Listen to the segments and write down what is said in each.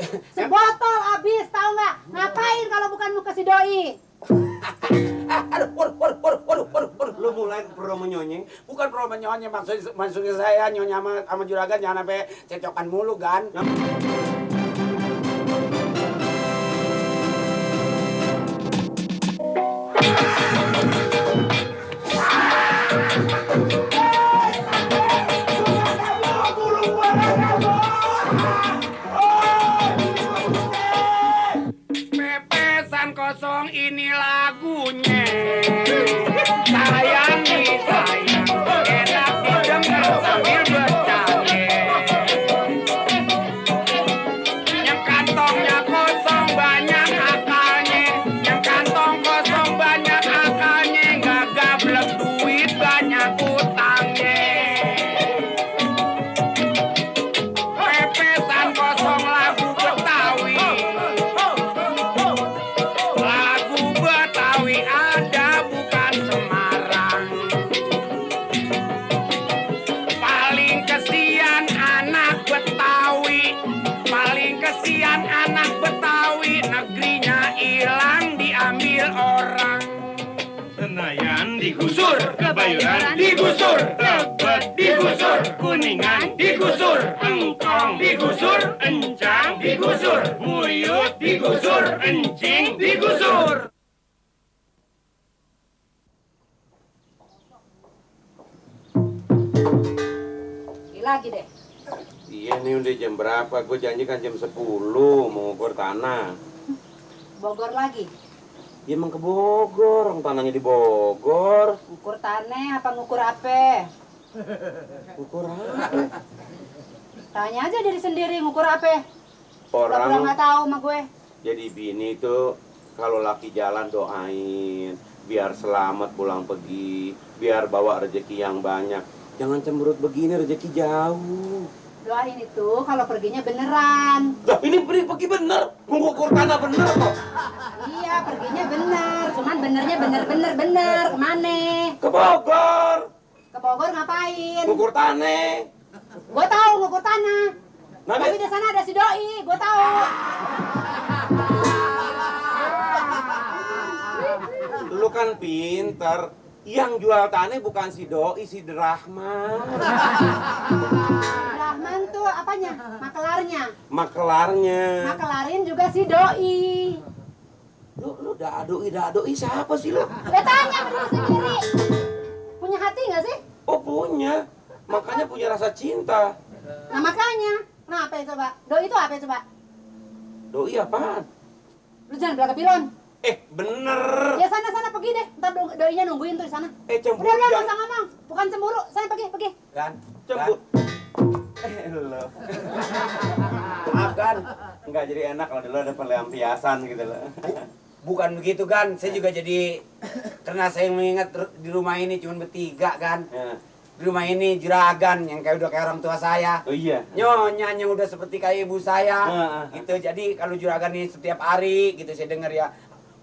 Sebotol habis, tahu nggak? Ngapain kalau bukan muka si doi? Waduh, lu mulai pro menyonye? Bukan pro menyonye, maksudnya saya nyonya sama juragan jangan sampai cecokan mulu, kan? Pepesan kosong ini lagunya. Sayang disayang, enak didengar sambil bercanda. Yang kantongnya kosong banyak akalnya, yang kantong kosong banyak akalnya, nggak gablek duit banyak utangnya. Pepesan kosong lagu Betawi, lagu Betawi ada bukan Semarang. Paling kesian anak Betawi, paling kesian anak Betawi, negerinya hilang diambil orang. Senayan digusur, Kebayoran digusur, Tebet digusur, Kuningan digusur, Engkong digusur, Encang digusur, Muyut digusur, Encing digusur. Lagi deh. Iya nih udah jam berapa? Gue janji kan jam 10 mau ukur tanah. Bogor lagi. Ya emang ke Bogor, orang tanahnya di Bogor. Ngukur tanah apa ngukur apa? Ukur apa? Tanya aja diri sendiri ngukur apa? Pura-pura Orang nggak tahu sama gue. jadi bini itu kalau laki jalan doain biar selamat pulang pergi, biar bawa rezeki yang banyak. Jangan cemberut begini, rezeki jauh. Doain itu kalau perginya beneran. Lah ini pergi bener, mengukur tanah bener kok. Iya, perginya bener. Cuman benernya bener. Kemana? Ke Bogor, Ke Bogor ngapain? ngukur tanah. Gue tahu ngukur tanah. Nah, Tapi di sana ada si doi, gue tahu. Lu kan pinter. Yang jual tanah bukan si doi, si Rahman. Rahman tuh apanya? Makelarnya. Makelarnya. Makelarin juga si doi. Lu dadoi siapa sih lu? Ya tanya ke diri sendiri. Punya hati nggak sih? Oh punya. Makanya punya rasa cinta. Nah makanya. Nah apa ya coba? Doi itu apa ya coba? Doi apaan? Lu jangan belakang pilon. Bener. Ya sana pergi deh. Ntar doinya nungguin tuh di sana. Cemburu. Udah nggak usah ngomong. Bukan cemburu. Saya pergi. Kan? Cemburu. Lo. Maaf, kan? Enggak jadi enak kalau dulu ada pelampiasan gitu loh. Bukan begitu, kan? Saya juga jadi, karena saya mengingat di rumah ini cuma bertiga, kan? Ya. Di rumah ini juragan yang udah kayak orang tua saya. Oh iya. Nyonya yang udah seperti kayak ibu saya. Heeh. Gitu. Jadi kalau juragan ini setiap hari gitu saya dengar ya.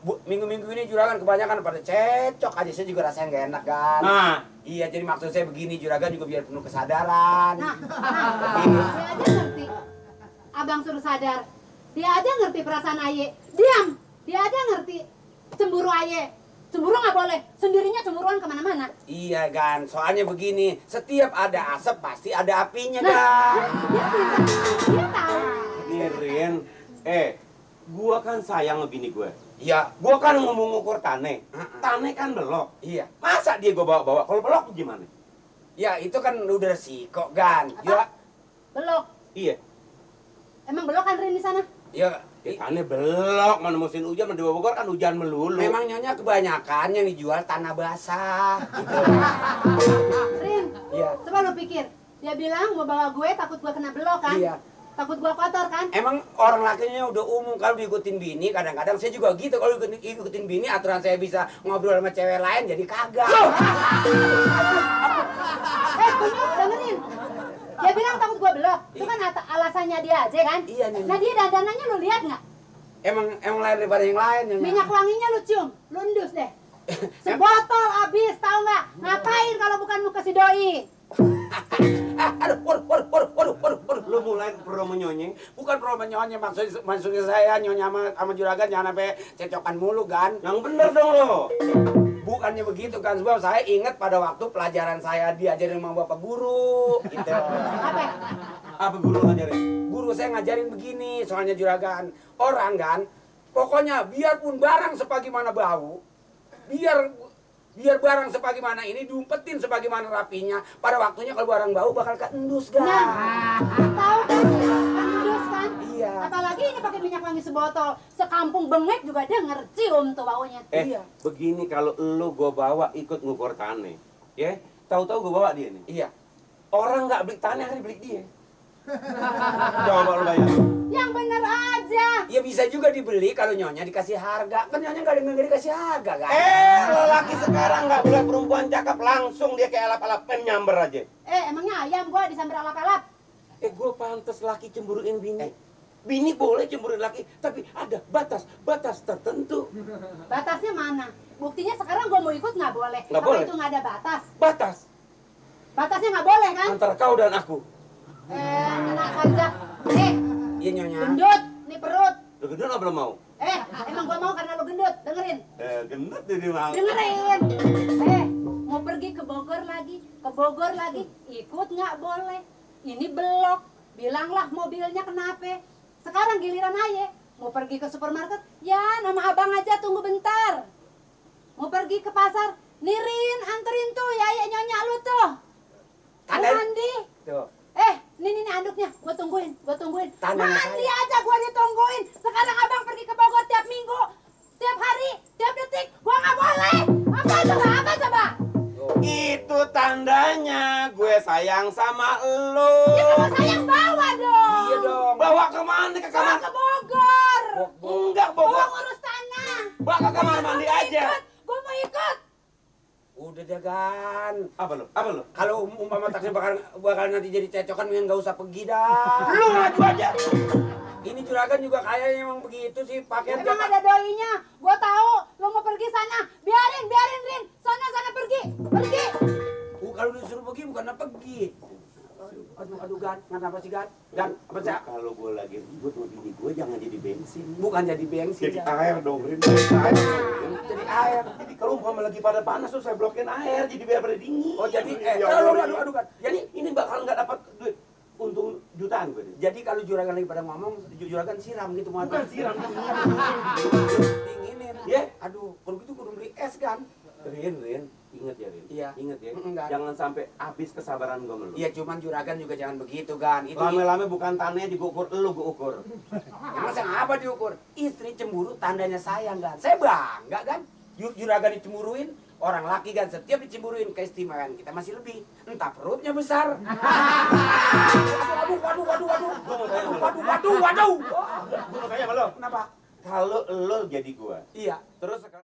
Minggu-minggu ini juragan kebanyakan pada cecok aja, saya juga rasanya nggak enak, kan? Nah. Iya, jadi maksud saya begini, juragan juga biar penuh kesadaran. Nah, dia aja ngerti. Abang suruh sadar. Dia aja ngerti perasaan Aye. Diam. Dia aja ngerti cemburu Aye. Cemburu nggak boleh. Sendirinya cemburuan kemana-mana. Iya, kan? Soalnya begini, setiap ada asap pasti ada apinya, Nah, kan? dia tahu. Nirin. Gua kan sayang sama bini gue. Iya, Gua kan ngomong ngukur tanah. Tanah kan belok. iya. Masa dia gua bawa-bawa? Kalau belok gimana? Ya, itu kan udah resiko, kan? Apa? Ya, Belok. Iya. Emang belok kan Rin di sana? ya, Tanah belok, mana musim hujan, mana di Bogor kan hujan melulu. memang nyonya kebanyakan yang dijual tanah basah. Gitu. Rin, Iya. coba lu pikir. Dia bilang mau bawa gue takut gue kena belok kan? Iya. Takut gue kotor kan? Emang orang lakinya udah umum kalau diikutin bini, kadang-kadang saya juga gitu, kalau ikutin bini aturan saya bisa ngobrol sama cewek lain jadi kagak. Kunyuk, dengerin. Dia bilang takut gue belok. Itu kan alasannya dia aja kan? Iya, Nyonya. Nah dia dandanannya lu lihat nggak? Emang lain daripada yang lain, Nyonya. Minyak wanginya lu cium, lu endus deh. Sebotol habis, tahu nggak? Ngapain kalau bukan muka si doi? Aduh, waduh. Lu mulai promo nyonye. Bukan promo nyonya, maksudnya saya nyonya sama juragan jangan sampai cecokan mulu kan. Yang bener dong lo. Bukannya begitu kan, sebab saya ingat pada waktu pelajaran saya diajarin sama bapak guru gitu. Apa? Apa guru ngajarin? Guru saya ngajarin begini, soalnya juragan. Orang kan, pokoknya biarpun barang sebagaimana bau, biar barang sebagaimana ini diumpetin sebagaimana rapinya. Pada waktunya kalau barang bau bakal keendus kan. Nah, tahu kan? Kandus kan? Iya. Apalagi ini pakai minyak wangi sebotol. Sekampung bengek juga denger cium tuh baunya. Iya. Begini kalau lu gua bawa ikut ngukur tanah, ya? Tahu-tahu gua bawa dia nih. Iya. Orang nggak beli tanah kan beli dia. Coba lu bayar. Yang bener aja. Ya bisa juga dibeli kalau nyonya dikasih harga. Kan nyonya nggak dikasih harga kan? Lelaki sekarang nggak boleh perempuan cakep langsung dia kayak alap-alap pen nyamber aja. Emangnya ayam gua disamber alap-alap? Gua pantas laki cemburuin bini. Bini boleh cemburuin laki, tapi ada batas tertentu. Batasnya mana? Buktinya sekarang gua mau ikut nggak boleh. Nggak Apa boleh. itu nggak ada batas? Batas Batasnya nggak boleh kan? antara kau dan aku. Enak aja. Iya nyonya. Gendut, nih perut. Lu gendut apa belum mau? Emang gua mau karena lu gendut. Dengerin. Gendut jadi mau. Dengerin. Mau pergi ke Bogor lagi. Ikut nggak boleh. Ini belok. Bilanglah mobilnya kenapa. Sekarang giliran aye. Mau pergi ke supermarket, ya nama abang aja tunggu bentar. Mau pergi ke pasar, Nirin anterin tuh ya nyonya lu tuh. Tanda- Mandi. Tuh. Ini anduknya, gua tungguin. Tandanya Mandi saya. aja gua ditungguin. Sekarang abang pergi ke Bogor tiap minggu, tiap hari, tiap detik. Gua nggak boleh. Apa coba? Itu tandanya gue sayang sama elu. Ya kalau sayang bawa dong. Iya dong. Bawa kemana? Ke Bawa kamar? ke Bogor. Enggak, Gua bawa. ngurus tanah. Bawa ke kamar mandi aja. Gua mau ikut. Udah deh kan. Apa lu? Kalau umpama taksi bakal nanti jadi cecokan, mending nggak usah pergi dah. Lu maju aja. Ini juragan juga kayaknya emang begitu sih pakai Emang ada doinya. Gua tahu lo mau pergi sana. Biarin Rin. Sana pergi. Kalau disuruh pergi bukan pergi. Aduh Gan, kenapa sih Gan? Gan, apa sih? Kalau gue lagi ribut sama bini gue jangan jadi bensin. Bukan jadi bensin. Jadi Gan. air dong, Rin. Air. Jadi air. Jadi kalau umpama lagi pada panas tuh saya blokin air jadi biar pada dingin. Oh jadi, Ya aduh Allah. Gan. Jadi Ini bakal nggak dapat duit untung jutaan gue. Jadi kalau juragan lagi pada ngomong, juragan siram gitu mau Bukan siram, dinginin. Ya. Aduh, kalau gitu kudu beli es kan. Rin, inget ya Rin. Iya. Inget ya. Enggak. Jangan sampai habis kesabaran gue sama lu. Iya, cuman juragan juga jangan begitu kan. Itu Lame-lame bukan tanahnya diukur, lu gue ukur. masa apa diukur? Istri cemburu tandanya sayang kan. Saya bangga kan. Juragan dicemburuin, orang laki kan setiap dicemburuin keistimewaan kita masih lebih. Entah perutnya besar. Waduh. Gue mau tanya sama lu. Waduh. Gue mau tanya sama lu. Kenapa? Kalau lo jadi gue, Iya. terus sekarang